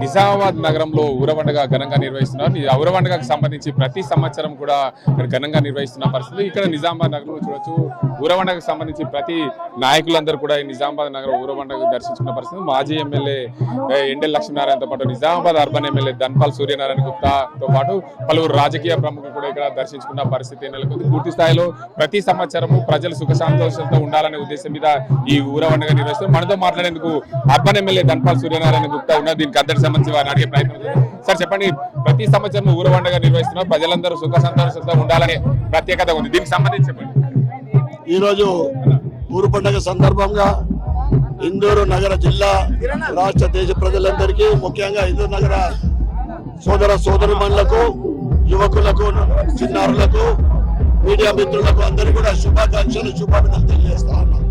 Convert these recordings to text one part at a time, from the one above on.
నిజామాబాద్ నగరంలో ఊరవండగ ఘనంగా నిర్వహిస్తున్నారు. ఈ ఊరవండగకు సంబంధించి ప్రతి సంవత్సరం కూడా ఘనంగా నిర్వహిస్తున్న పరిస్థితి ఇక్కడ నిజామాబాద్ నగరంలో చూడొచ్చు. ఊరవండగకు సంబంధించి ప్రతి నాయకులందరూ కూడా ఈ నిజామాబాద్ నగరం ఊరవండగ దర్శించుకున్న పరిస్థితి. మాజీ ఎమ్మెల్యే ఎండెల్ లక్ష్మీనారాయణతో పాటు నిజామాబాద్ అర్బన్ ఎమ్మెల్యే ధన్పాల్ సూర్యనారాయణ గుప్తాతో పాటు పలువురు రాజకీయ ప్రముఖులు కూడా ఇక్కడ దర్శించుకున్న పరిస్థితి నెలకొంది. పూర్తి స్థాయిలో ప్రతి సంవత్సరము ప్రజలు సుఖ సంతోషాలతో ఉండాలనే ఉద్దేశం మీద ఈ ఊరవండగ నిర్వహిస్తారు. మనతో మాట్లాడేందుకు అర్బన్ ఎమ్మెల్యే ధన్పాల్ సూర్యనారాయణ గుప్తా ఉన్నారు. దీనికి అందరికి సంబంధించి వారిని అడిగే ప్రయత్నం సార్ చెప్పండి, ప్రతి సంవత్సరం ఊరవండగ నిర్వహిస్తున్నారు, ప్రజలందరూ సుఖ సంతోషాలతో ఉండాలనే ప్రత్యేకత ఉంది, దీనికి సంబంధించి చెప్పండి. ఈ రోజు ఊరు పండుగ సందర్భంగా ఇందూరు నగర జిల్లా రాష్ట్ర దేశ ప్రజలందరికీ, ముఖ్యంగా ఇందూరు నగర సోదర సోదరుమణులకు, యువకులకు, చిన్నారులకు, మీడియా మిత్రులకు అందరికీ కూడా శుభాకాంక్షలు, శుభాభినందనలు తెలియజేస్తా ఉన్నాం.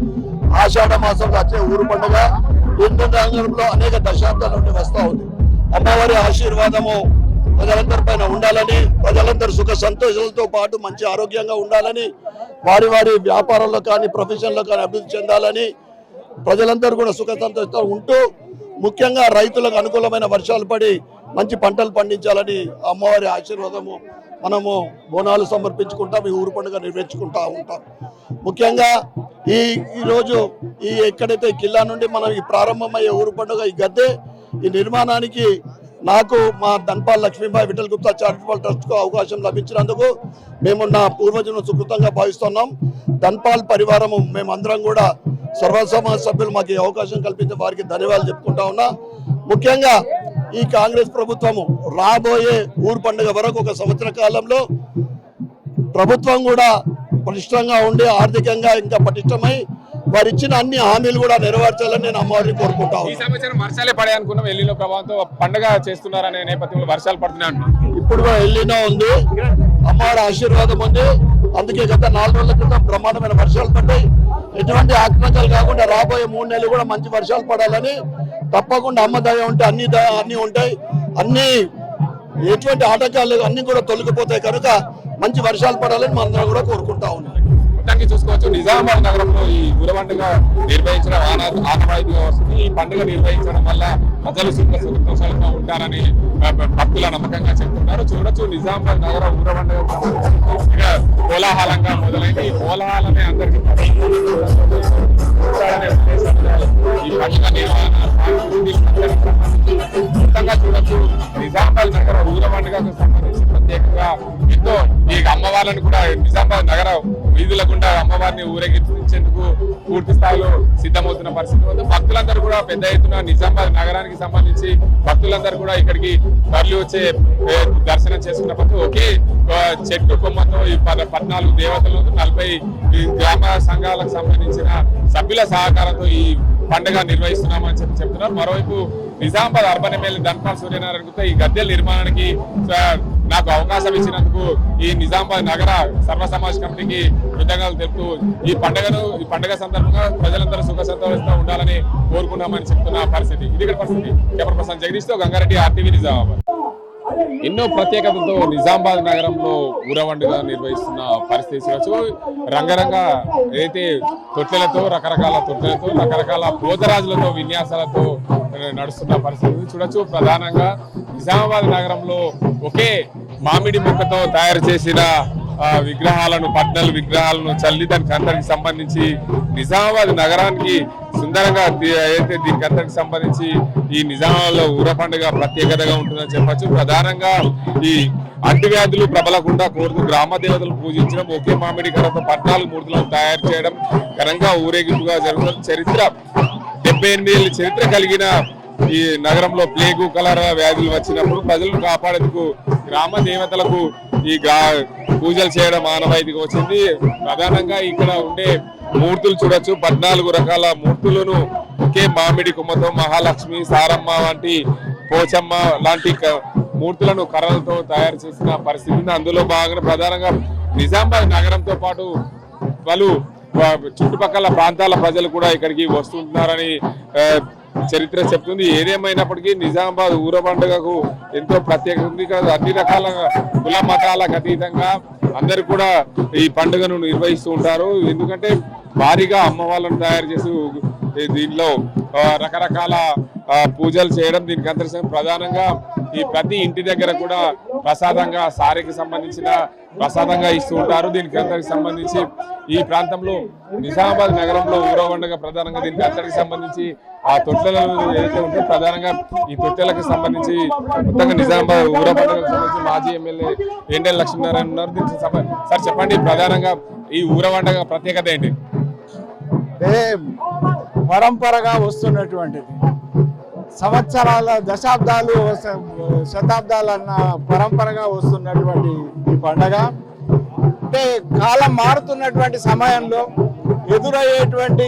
ఆషాఢ మాసంలో వచ్చే ఊరు పండుగ ఇందూరు నగరంలో అనేక దశాబ్దాల నుండి వస్తూ ఉంది. అమ్మవారి ఆశీర్వాదము ప్రజలందరి పైన ఉండాలని, ప్రజలందరూ సుఖ సంతోషాలతో పాటు మంచి ఆరోగ్యంగా ఉండాలని, వారి వారి వ్యాపారంలో కానీ ప్రొఫెషన్లో కానీ అభివృద్ధి చెందాలని, ప్రజలందరూ కూడా సుఖ సంతోషంతో ఉంటూ ముఖ్యంగా రైతులకు అనుకూలమైన వర్షాలు పడి మంచి పంటలు పండించాలని అమ్మవారి ఆశీర్వాదము మనము బోనాలు సమర్పించుకుంటాం, ఈ ఊరు పండుగ నిర్వహించుకుంటా ఉంటాం. ముఖ్యంగా ఈరోజు ఎక్కడైతే కిల్లా నుండి మనం ఈ ప్రారంభమయ్యే ఊరు పండుగ ఈ గద్దె ఈ నిర్మాణానికి నాకు మా ధన్పాల్ లక్ష్మీబాయి విఠల్ గుప్తా చారిటబుల్ ట్రస్ట్కు అవకాశం లభించినందుకు మేము నా పూర్వజులను సుకృతంగా భావిస్తున్నాం. ధన్పాల్ పరివారము మేమందరం కూడా సర్వసమాజ సభ్యులు మాకు ఈ అవకాశం కల్పించే వారికి ధన్యవాదాలు చెప్పుకుంటా ఉన్నా. ముఖ్యంగా ఈ కాంగ్రెస్ ప్రభుత్వము రాబోయే ఊరు పండుగ వరకు ఒక సంవత్సర కాలంలో ప్రభుత్వం కూడా పటిష్టంగా ఉండి ఆర్థికంగా ఇంకా పటిష్టమై వారు ఇచ్చిన అన్ని హామీలు కూడా నెరవేర్చాలని నేను అమ్మవారిని కోరుకుంటా ఉన్నాను. ఈ సంవత్సరం వర్షాలే పడాయి అనుకున్నాం, ఎల్లినో ప్రభావంతో పండుగ చేస్తున్నారనే నేపథ్యంలో వర్షాలు పడుతున్నాయి. ఇప్పుడు కూడా ఎల్లినో ఉంది, అమ్మవారి ఆశీర్వాదం ఉంది. అందుకే గత 4 రోజుల క్రితం బ్రహ్మాండమైన వర్షాలు పడ్డాయి. ఎటువంటి ఆక్రమణలు కాకుండా రాబోయే 3 నెలలు కూడా మంచి వర్షాలు పడాలని, తప్పకుండా అమ్మ దయ ఉంటే అన్ని ఉంటాయి, అన్ని ఎటువంటి ఆటంకాలు అన్ని కూడా తొలగిపోతాయి కనుక మంచి వర్షాలు పడాలని మనందరం కూడా కోరుకుంటా ఉన్నాం. మొత్తానికి చూసుకోవచ్చు, నిజామాబాద్ నగరంలో ఈ ఊరవండుగ నిర్వహించడం ఆనవాయితీగా వస్తుంది. ఈ పండుగ నిర్వహించడం వల్ల ప్రజలు సుఖ సంతోషాలుగా ఉంటారని భక్తుల నమ్మకంగా చెప్తున్నారు. చూడొచ్చు, నిజామాబాద్ నగర ఊరవండుగ కోలాహలంగా మొదలైంది. ఈ కోలాహలమే అందరికీ ఈ పండుగ నిర్వహణ మొత్తంగా చూడొచ్చు. నిజామాబాద్ నగర ఊరవండుగకు సంబంధించి ప్రత్యేకంగా ఎంతో ఈ అమ్మవార్లను కూడా నిజామాబాద్ నగర వీధుల గుండా అమ్మవారిని ఊరేగించేందుకు పూర్తి స్థాయిలో సిద్ధమవుతున్న పరిస్థితి ఉంది. భక్తులందరూ కూడా పెద్ద ఎత్తున నిజామాబాద్ నగరానికి సంబంధించి భక్తులందరూ కూడా ఇక్కడికి తరలి వచ్చే దర్శనం చేసుకున్న పట్టు ఒకే చెట్టు కొమ్మతో ఈ 14 దేవతలు 40 గ్రామ సంఘాలకు సంబంధించిన సభ్యుల సహకారంతో ఈ పండుగ నిర్వహిస్తున్నామని చెప్తున్నారు. మరోవైపు నిజామాబాద్ అర్బన్ ఎమ్మెల్యే ధన్పాల్ సూర్యనారాయణ గుప్తా ఈ గద్దెల నిర్మాణానికి నాకు అవకాశం ఇచ్చినందుకు ఈ నిజామాబాద్ నగర సర్వ సమాజ్ కమిటీకి కృతజ్ఞతలు తెలుపుతూ ఈ పండుగ సందర్భంగా ప్రజలందరూ సుఖ సంతోషంగా ఉండాలని కోరుకున్నామని చెప్తున్న పరిస్థితి. ఇది ఇక్కడ పరిస్థితి. కెమెరా పర్సన్ జగదీష్ తో గంగారెడ్డి, RTV నిజామాబాద్. ఎన్నో ప్రత్యేకతలతో నిజామాబాద్ నగరంలో ఊరవండుగ నిర్వహిస్తున్న పరిస్థితి చూడొచ్చు. రంగరంగ ఏదైతే తొట్టెలతో రకరకాల పోతరాజులతో విన్యాసాలతో నడుస్తున్న పరిస్థితి చూడొచ్చు. ప్రధానంగా నిజామాబాద్ నగరంలో ఒకే మామిడి మొక్కతో తయారు చేసిన విగ్రహాలను 14 విగ్రహాలను చల్లి దానికి అందరికి సంబంధించి నిజామాబాద్ నగరానికి సుందరంగా అయితే దీనికి అందరికి సంబంధించి ఈ నిజామాబాద్లో ఊర పండుగ ప్రత్యేకతగా ఉంటుందని చెప్పచ్చు. ప్రధానంగా ఈ అంటువ్యాధులు ప్రబలకుండా కోరుతూ గ్రామ దేవతలు పూజించడం, ఒకే మామిడి కర్రతో 14 మూర్తులను తయారు చేయడం, ఘనంగా ఊరేగింపుగా జరుగుతున్న చరిత్ర 78 ఏళ్ళ చరిత్ర కలిగిన ఈ నగరంలో ప్లేగు కలరా వ్యాధులు వచ్చినప్పుడు ప్రజలను కాపాడేందుకు గ్రామ దేవతలకు ఈ పూజలు చేయడం ఆనవాయితీగా వచ్చింది. ప్రధానంగా ఇక్కడ ఉండే మూర్తులు చూడొచ్చు, 14 రకాల మూర్తులను ఒకే మామిడి కొమ్మతో మహాలక్ష్మి, సారమ్మ వంటి, పోచమ్మ లాంటి మూర్తులను కర్రలతో తయారు చేసిన పరిస్థితి. అందులో భాగంగా ప్రధానంగా నిజామాబాద్ నగరంతో పాటు పలు చుట్టుపక్కల ప్రాంతాల ప్రజలు కూడా ఇక్కడికి వస్తుంటున్నారని చరిత్ర చెప్తుంది. ఏదేమైనప్పటికీ నిజామాబాద్ ఊర పండుగకు ఎంతో ప్రత్యేకత ఉంది. అన్ని రకాల కుల మతాలకు అతీతంగా అందరు కూడా ఈ పండుగను నిర్వహిస్తూ ఉంటారు. ఎందుకంటే భారీగా అమ్మవాళ్ళను తయారు చేసి దీనిలో రకరకాల పూజలు చేయడం దీనికి అంతర్గతం ప్రధానంగా ఈ ప్రతి ఇంటి దగ్గర కూడా ప్రసాదంగా సారికి సంబంధించిన ప్రసాదంగా ఇస్తూ ఉంటారు. దీనికి అంతటికి సంబంధించి ఈ ప్రాంతంలో నిజామాబాద్ నగరంలో ఊరవండగా ప్రధానంగా దీనికి అంతటికి సంబంధించి ఆ తొట్టెలలో ఏదైతే ఉంటే ప్రధానంగా ఈ తొట్టెలకు సంబంధించి మొత్తంగా నిజామాబాద్ ఊరవండకు సంబంధించి మాజీ ఎమ్మెల్యే ఎండెల్ లక్ష్మీనారాయణ ఉన్నారు. దీనికి సార్ చెప్పండి, ప్రధానంగా ఈ ఊరవండగా ప్రత్యేకత ఏంటి? పరంపరగా వస్తున్నటువంటిది, సంవత్సరాల దశాబ్దాలు శతాబ్దాలు అన్న పరంపరగా వస్తున్నటువంటి ఈ పండగ. అంటే కాలం మారుతున్నటువంటి సమయంలో ఎదురయ్యేటువంటి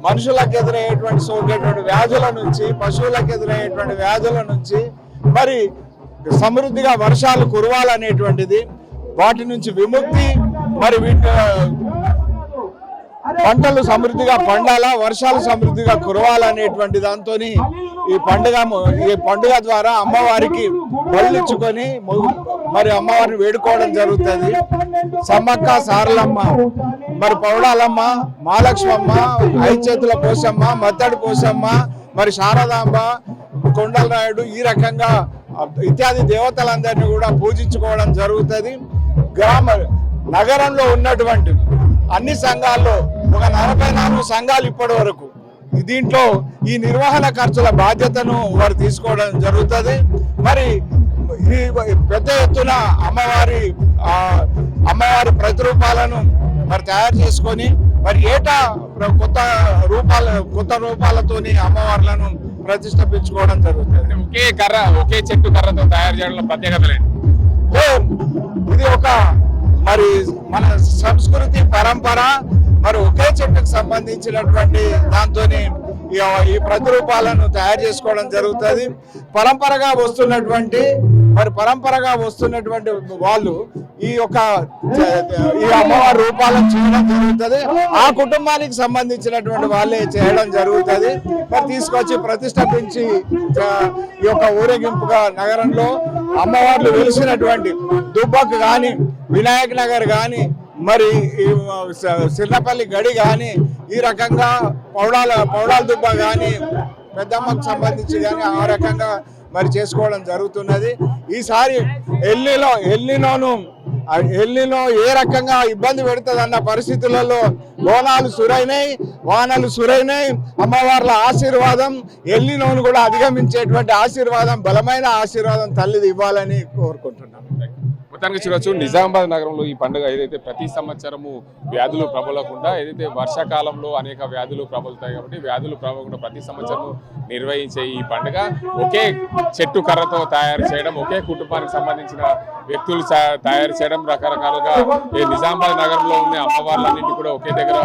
మనుషులకు ఎదురయ్యేటువంటి సోకేటువంటి వ్యాధుల నుంచి, పశువులకు ఎదురయ్యేటువంటి వ్యాధుల నుంచి మరి సమృద్ధిగా వర్షాలు కురవాలనేటువంటిది, వాటి నుంచి విముక్తి, మరి పంటలు సమృద్ధిగా పండాలా, వర్షాలు సమృద్ధిగా కురవాలనేటువంటి దాంతో ఈ పండుగ ద్వారా అమ్మవారికి బలిచ్చుకొని మరి అమ్మవారిని వేడుకోవడం జరుగుతుంది. సమ్మక్క, సారలమ్మ, మరి పౌడాలమ్మ, మహాలక్ష్మమ్మ, ఐచేతుల పోసమ్మ, మత్తడి పోసమ్మ, మరి శారదాంబ, కొండలరాయుడు, ఈ రకంగా ఇత్యాది దేవతలందరినీ కూడా పూజించుకోవడం జరుగుతుంది. నగరంలో ఉన్నటువంటి అన్ని సంఘాల్లో ఒక 44 సంఘాలు ఇప్పటి వరకు దీంట్లో ఈ నిర్వహణ ఖర్చుల బాధ్యతను వారు తీసుకోవడం జరుగుతుంది. మరి ఈ పెద్ద ఎత్తున అమ్మవారి ప్రతిరూపాలను మరి తయారు చేసుకొని మరి ఏటా కొత్త రూపాలతోని అమ్మవార్లను ప్రతిష్ఠించుకోవడం జరుగుతుంది. ఒకే చెట్టు కర్రతో తయారు చేయడంలో ప్రత్యేకత ఇది ఒక మరి మన సంస్కృతి పరంపర, మరి ఒకే చెట్టుకు సంబంధించినటువంటి దాంతో ఈ ప్రతిరూపాలను తయారు చేసుకోవడం జరుగుతుంది. పరంపరగా వస్తున్నటువంటి వాళ్ళు ఈ అమ్మవారి రూపాలను చేయడం జరుగుతుంది. ఆ కుటుంబానికి సంబంధించినటువంటి వాళ్ళే చేయడం జరుగుతుంది. మరి తీసుకొచ్చి ప్రతిష్ఠించి ఈ యొక్క ఊరేగింపుగా నగరంలో అమ్మవార్లు వెలిసినటువంటి దుబ్బకు కానీ, వినాయక్ నగర్ కానీ, మరి సిర్నపల్లి గడి కానీ, ఈ రకంగా పౌడాల దుబ్బ కానీ, పెద్దమ్మకు సంబంధించి కానీ ఆ రకంగా మరి చేసుకోవడం జరుగుతున్నది. ఈసారి ఎల్లినో ఏ రకంగా ఇబ్బంది పెడుతుంది అన్న పరిస్థితులలో బోనాలు సురైనాయి, వానలు సురైనాయి. అమ్మవార్ల ఆశీర్వాదం, ఎల్లినోను కూడా అధిగమించేటువంటి ఆశీర్వాదం, బలమైన ఆశీర్వాదం తల్లిది ఇవ్వాలని కోరుకుంటున్నాం. మొత్తానికి చూడొచ్చు, నిజామాబాద్ నగరంలో ఈ పండుగ ఏదైతే ప్రతి సంవత్సరము వ్యాధులు ప్రబలకుండా, ఏదైతే వర్షాకాలంలో అనేక వ్యాధులు ప్రబలుతాయి కాబట్టి వ్యాధులు ప్రబలకుండా ప్రతి సంవత్సరం నిర్వహించే ఈ పండుగ ఒకే చెట్టు కర్రతో తయారు చేయడం, ఒకే కుటుంబానికి సంబంధించిన వ్యక్తులు తయారు చేయడం, రకరకాలుగా ఈ నిజామాబాద్ నగరంలో ఉన్న అమ్మవార్లన్నింటి కూడా ఒకే దగ్గర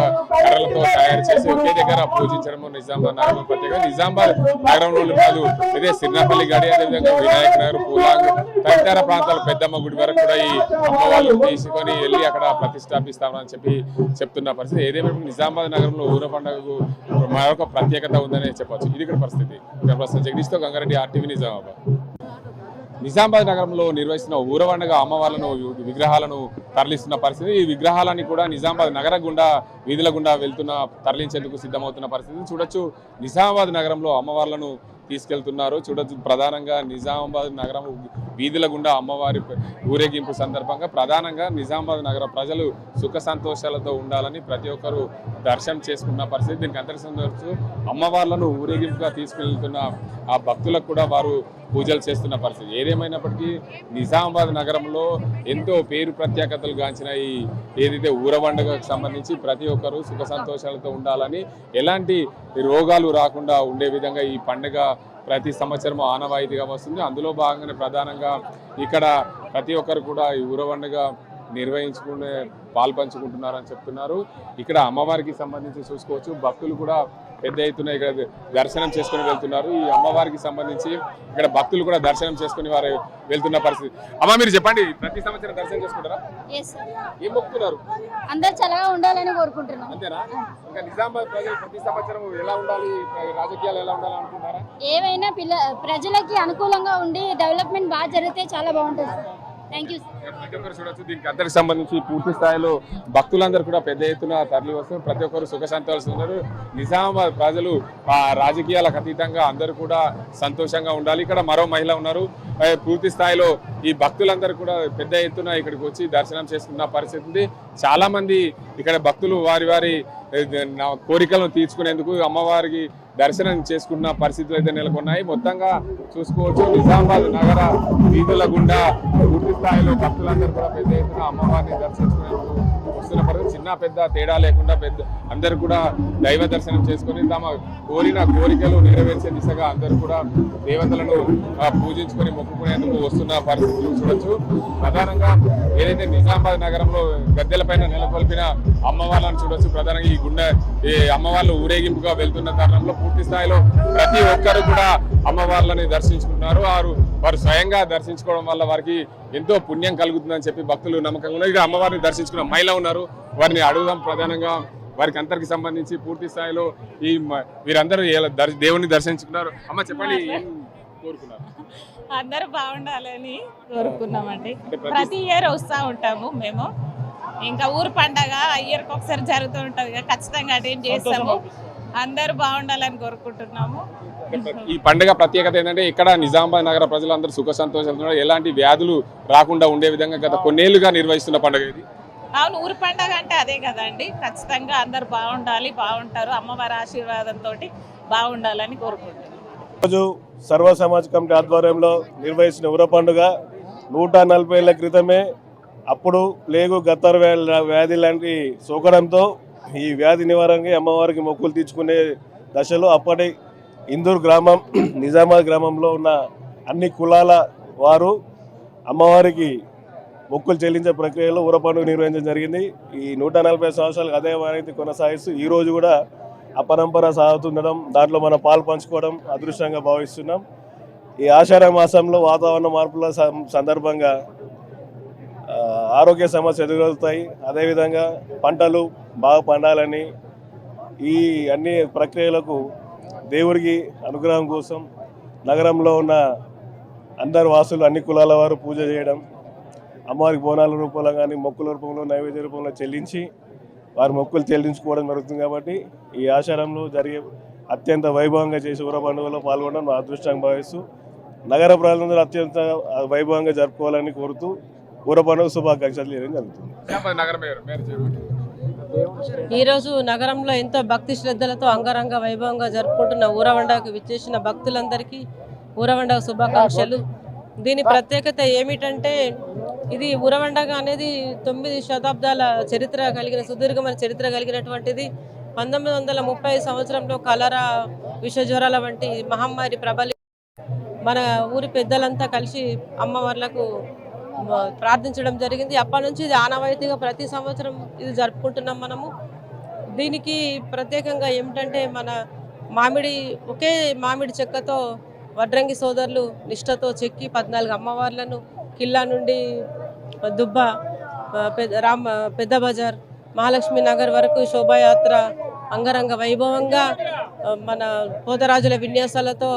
కర్రలతో తయారు చేసి ఒకే దగ్గర పూజించడం నిజామాబాద్ నగరంలో ప్రత్యేక. నిజామాబాద్ నగరంలో కాదు, ఇదే సిర్నపల్లి గడి, అదేవిధంగా వినాయక్ నగర్, పూలాంగ్ తదితర ప్రాంతాల పెద్దమ్మ గుడి వరకు కూడా ఈ అమ్మవాళ్ళు తీసుకొని వెళ్ళి అక్కడ ప్రతిష్టాపిస్తామని చెప్తున్న పరిస్థితి. ఏదేమైనా నిజామాబాద్ నగరంలో ఊర పండుగకు మరొక ప్రత్యేకత ఉందని చెప్పొచ్చు. ఇది ఇక్కడ పరిస్థితి. జగదీష్తో గంగారెడ్డి, RTV నిజామాబాద్. నిజామాబాద్ నగరంలో నిర్వహిస్తున్న ఊరవండగ అమ్మవార్లను, విగ్రహాలను తరలిస్తున్న పరిస్థితి. ఈ విగ్రహాలని కూడా నిజామాబాద్ నగర గుండా, వీధుల గుండా తరలించేందుకు సిద్ధమవుతున్న పరిస్థితి చూడొచ్చు. నిజామాబాద్ నగరంలో అమ్మవార్లను తీసుకెళ్తున్నారు చూడొచ్చు. ప్రధానంగా నిజామాబాద్ నగరం వీధుల గుండా అమ్మవారి ఊరేగింపు సందర్భంగా ప్రధానంగా నిజామాబాద్ నగర ప్రజలు సుఖ సంతోషాలతో ఉండాలని ప్రతి ఒక్కరు దర్శనం చేసుకున్న పరిస్థితి. దీనికి అంతర్గతం అమ్మవార్లను ఊరేగింపుగా తీసుకెళ్తున్న ఆ భక్తులకు కూడా వారు పూజలు చేస్తున్న పరిస్థితి. ఏదేమైనప్పటికీ నిజామాబాద్ నగరంలో ఎంతో పేరు ప్రత్యేకతలు గాంచిన ఏదైతే ఊరవండగకు సంబంధించి ప్రతి ఒక్కరు సుఖ సంతోషాలతో ఉండాలని, ఎలాంటి రోగాలు రాకుండా ఉండే విధంగా ఈ పండుగ ప్రతి సంవత్సరం ఆనవాయితీగా వస్తుంది. అందులో భాగంగానే ప్రధానంగా ఇక్కడ ప్రతి ఒక్కరు కూడా ఈ ఊరవండగ నిర్వహించుకునే పాల్పంచుకుంటున్నారని చెప్తున్నారు. ఇక్కడ అమ్మవారికి సంబంధించి చూసుకోవచ్చు, భక్తులు కూడా పెద్ద ఎత్తున ఇక్కడ దర్శనం చేసుకుని వెళ్తున్నారు. ఈ అమ్మవారికి సంబంధించి ఇక్కడ భక్తులు కూడా దర్శనం చేసుకుని వారు వెళ్తున్న పరిస్థితి. అమ్మ, మీరు చెప్పండి, ప్రతి సంవత్సరం దర్శనం చేసుకుంటారా? ఏం మొక్కుతున్నారు? అందరు చల్లగా ఉండాలని కోరుకుంటున్నాం. అంతేనా? ఇంకా నిజామాబాద్ ప్రజలు ప్రతి సంవత్సరం ఎలా ఉండాలి, రాజకీయాలు ఎలా ఉండాలి అనుకుంటారా? ఏవైనా ప్రజలకి అనుకూలంగా ఉండి డెవలప్మెంట్ బాగా జరిగితే చాలా బాగుంటుంది. Thank you. ప్రతి ఒక్కరు చూడొచ్చు. దీనికి అందరికి సంబంధించి పూర్తి స్థాయిలో భక్తులందరూ కూడా పెద్ద ఎత్తున తరలి వస్తారు. ప్రతి ఒక్కరు సుఖ సంతోషాలు ఉన్నారు. నిజామాబాద్ ప్రజలు రాజకీయాలకు అతీతంగా అందరూ కూడా సంతోషంగా ఉండాలి. ఇక్కడ మరో మహిళ ఉన్నారు. పూర్తి స్థాయిలో ఈ భక్తులందరూ కూడా పెద్ద ఎత్తున ఇక్కడికి వచ్చి దర్శనం చేసుకున్న పరిస్థితి ఉంది. చాలా మంది ఇక్కడ భక్తులు వారి వారి కోరికలను తీర్చుకునేందుకు అమ్మవారికి దర్శనం చేసుకున్న పరిస్థితులు అయితే నెలకొన్నాయి. మొత్తంగా చూసుకోవచ్చు, నిజామాబాద్ నగర వీధుల గుండా పూర్తి స్థాయిలో భక్తులందరూ కూడా పెద్ద ఎత్తున అమ్మవారిని దర్శించుకునేందుకు వస్తున్న పరిస్థితి. చిన్న పెద్ద తేడా లేకుండా అందరూ కూడా దైవ దర్శనం చేసుకుని తమ కోరిన కోరికలు నెరవేర్చే దిశగా అందరూ కూడా దేవతలను పూజించుకొని మొక్కుకునేందుకు వస్తున్న పరిస్థితులు చూడొచ్చు. ప్రధానంగా ఏదైతే నిజామాబాద్ నగరంలో గద్దెలపైన నెలకొల్పిన అమ్మవార్లను చూడొచ్చు. ప్రధానంగా ఈ అమ్మవార్లు ఊరేగింపుగా వెళ్తున్న తరుణంలో పూర్తి స్థాయిలో ప్రతి ఒక్కరు కూడా అమ్మవార్లని దర్శించుకుంటున్నారు. వారు స్వయంగా దర్శించుకోవడం వల్ల వారికి ఎంతో పుణ్యం కలుగుతుందని చెప్పి భక్తులు నమ్మకంగా ఉన్నారు. ఇక అమ్మవారిని దర్శించుకున్న మహిళ ఉన్నారు, వారిని అడుగుదాం. ప్రధానంగా వారికి అందరికి సంబంధించి పూర్తి స్థాయిలో వీరందరూ దేవుని దర్శించుకున్నారు. అమ్మ చెప్పండి, ఏం కోరుకున్నారు? అందరూ బాగుండాలని కోరుకున్నామండి. ప్రతి ఇయర్ వస్తూ ఉంటాము మేము. ఇంకా ఊరు పండగ ఇయర్కి ఒకసారి జరుగుతూ ఉంటుంది, ఖచ్చితంగా అటెండ్ చేస్తాము. అందరూ బాగుండాలని కోరుకుంటున్నాము. ఈ పండుగ ప్రత్యేకత ఏంటంటే ఇక్కడ నిజామాబాద్ నగర ప్రజలందరూ సుఖ సంతోషాలు, ఎలాంటి వ్యాధులు రాకుండా ఉండే విధంగా గత కొన్నేళ్లుగా నిర్వహిస్తున్న పండుగ ఇది. అవును, ఊరు పండగ అంటే అదే కదండి. ఖచ్చితంగా అందరు బాగుండాలి, బాగుంటారు. అమ్మవారి ఆశీర్వాదంతో బాగుండాలని కోరుకుంటున్నాం. రోజు సర్వ సమాజ్ కమిటీ ఆధ్వర్యంలో నిర్వహించిన ఊర పండుగ 140 ఏళ్ల క్రితమే అప్పుడు ప్లేగు గత్తర్ వ్యాధి లాంటి సోకడంతో ఈ వ్యాధి నివారణకి అమ్మవారికి మొక్కులు తీర్చుకునే దశలో అప్పటి ఇందూర్ గ్రామం నిజామాబాద్ గ్రామంలో ఉన్న అన్ని కులాల వారు అమ్మవారికి మొక్కులు చెల్లించే ప్రక్రియలో ఊర పండుగ నిర్వహించడం జరిగింది. ఈ 140 సంవత్సరాలకు అదే వారైతే కొనసాగిస్తూ ఈ రోజు కూడా ఆ పరంపర సాగుతుండడం, దాంట్లో మనం పాలు పంచుకోవడం అదృష్టంగా భావిస్తున్నాం. ఈ ఆషాఢ మాసంలో వాతావరణ మార్పుల సందర్భంగా ఆరోగ్య సమస్యలు ఎదురవుతాయి. అదేవిధంగా పంటలు బాగా పండాలని ఈ అన్ని ప్రక్రియలకు దేవుడికి అనుగ్రహం కోసం నగరంలో ఉన్న అందరు వాసులు అన్ని కులాల వారు పూజ చేయడం, అమ్మవారికి బోనాల రూపంలో కానీ మొక్కుల రూపంలో నైవేద్య రూపంలో చెల్లించి వారి మొక్కులు చెల్లించుకోవడం జరుగుతుంది. కాబట్టి ఈ ఆషాఢంలో జరిగే అత్యంత వైభవంగా చేసి ఊర పండుగలో పాల్గొనడం నా అదృష్టంగా భావిస్తూ నగర ప్రజలందరూ అత్యంత వైభవంగా జరుపుకోవాలని కోరుతూ ఊర పండుగ శుభాకాంక్షలు చేయడం జరుగుతుంది. ఈరోజు నగరంలో ఎంతో భక్తి శ్రద్ధలతో అంగరంగ వైభవంగా జరుపుకుంటున్న ఊరవండకు విచ్చేసిన భక్తులందరికీ ఊరవండగ శుభాకాంక్షలు. దీని ప్రత్యేకత ఏమిటంటే ఇది ఊరవండగ అనేది 9 శతాబ్దాల చరిత్ర కలిగిన సుదీర్ఘమైన చరిత్ర కలిగినటువంటిది. 1930 సంవత్సరంలో కలరా, విషజ్వరాల వంటి మహమ్మారి ప్రబలి మన ఊరి పెద్దలంతా కలిసి అమ్మవార్లకు ప్రార్థించడం జరిగింది. అప్పటి నుంచి ఇది ఆనవాయితీగా ప్రతి సంవత్సరం ఇది జరుపుకుంటున్నాం మనము. దీనికి ప్రత్యేకంగా ఏమిటంటే మన ఒకే మామిడి చెక్కతో వడ్రంగి సోదరులు నిష్ఠతో చెక్కి 14 అమ్మవార్లను కిల్లా నుండి దుబ్బ, పెద్ద బజార్, మహాలక్ష్మి నగర్ వరకు శోభాయాత్ర అంగరంగ వైభవంగా మన పోతరాజుల విన్యాసాలతో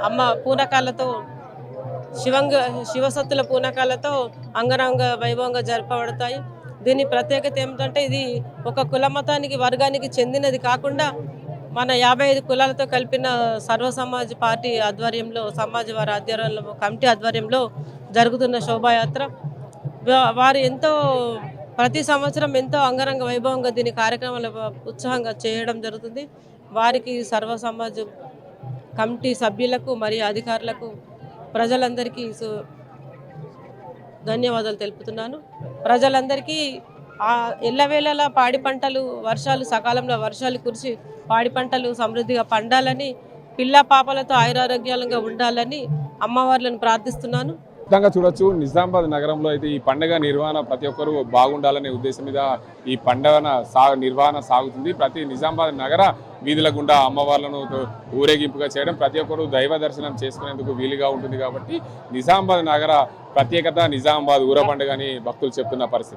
అమ్మ పూనకాలతో శివసత్తుల పూనకాలతో అంగరంగ వైభవంగా జరపబడతాయి. దీని ప్రత్యేకత ఏమిటంటే ఇది ఒక కుల మతానికి వర్గానికి చెందినది కాకుండా మన 55 కులాలతో కలిపిన సర్వ సమాజ్ పార్టీ ఆధ్వర్యంలో, సమాజ్ వారి ఆధ్వర్యంలో, కమిటీ ఆధ్వర్యంలో జరుగుతున్న శోభాయాత్ర వారు ప్రతి సంవత్సరం ఎంతో అంగరంగ వైభవంగా దీని కార్యక్రమాలు ఉత్సాహంగా చేయడం జరుగుతుంది. వారికి సర్వ సమాజ్ కమిటీ సభ్యులకు మరియు అధికారులకు ప్రజలందరికీ ధన్యవాదాలు తెలుపుతున్నాను. ప్రజలందరికీ ఎల్లవేళలా పాడి పంటలు వర్షాలు సకాలంలో వర్షాలు కురిసి పాడి పంటలు సమృద్ధిగా పండాలని, పిల్ల పాపలతో ఆయురారోగ్యాలుగా ఉండాలని అమ్మవార్లను ప్రార్థిస్తున్నాను. ఖచ్చితంగా చూడొచ్చు, నిజామాబాద్ నగరంలో అయితే ఈ పండుగ నిర్వహణ ప్రతి ఒక్కరు బాగుండాలనే ఉద్దేశం మీద ఈ పండుగ నిర్వహణ సాగుతుంది. ప్రతి నిజామాబాద్ నగర వీధుల గుండా అమ్మవార్లను ఊరేగింపుగా చేయడం, ప్రతి ఒక్కరు దైవ దర్శనం చేసుకునేందుకు వీలుగా ఉంటుంది. కాబట్టి నిజామాబాద్ నగర ప్రత్యేకత నిజామాబాద్ ఊర పండుగ అని భక్తులు చెప్తున్న పరిస్థితి.